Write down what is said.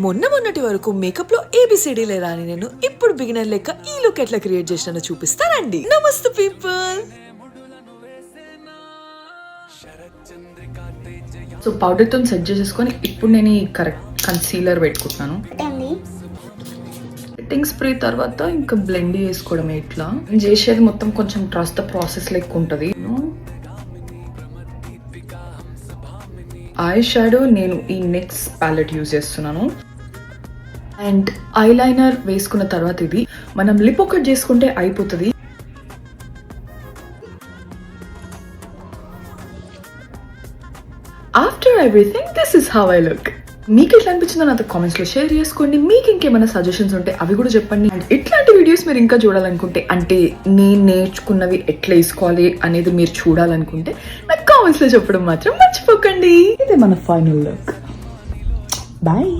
మొన్నటి వరకు మేకప్ లో ఏబిసిడీలే రాని నేను ఇప్పుడు బిగినర్ లెక్క ఈ లుక్ ఎట్లా క్రియేట్ చేసినానో చూపిస్తానండి. నమస్తే పీపుల్. సో పౌడర్ తో సెట్ చేసేసుకొని ఇప్పుడు నేను ఈ కరెక్ట్ కన్సీలర్ పెట్టుకుంటున్నాను. సెట్టింగ్ స్ప్రే తర్వాత ఇంకా బ్లెండ్ చేసుకోవడమే. ఇట్లా చేసేది మొత్తం కొంచెం ట్రస్ట్ ద ప్రాసెస్ లెక్క ఉంటుంది. ఐ షాడో నేను ఈ నెక్స్ట్ ప్యాలెట్ యూజ్ చేస్తున్నాను. అండ్ ఐ లైనర్ వేసుకున్న తర్వాత ఇది మనం లిప్ ఒకటి చేసుకుంటే అయిపోతుంది. After everything this is how I look. మీకు ఎట్లా అనిపించిందో నాతో కామెంట్స్ లో షేర్ చేసుకోండి. మీకు ఇంకేమైనా సజెషన్స్ ఉంటే అవి కూడా చెప్పండి. అండ్ ఇట్లాంటి వీడియోస్ మీరు ఇంకా చూడాలనుకుంటే, అంటే నేను నేర్చుకున్నవి ఎట్లా వేసుకోవాలి అనేది మీరు చూడాలనుకుంటే నాకు కామెంట్స్ లో చెప్పడం మాత్రం మర్చిపోకండి. ఇది మన ఫైనల్ లుక్. బాయ్.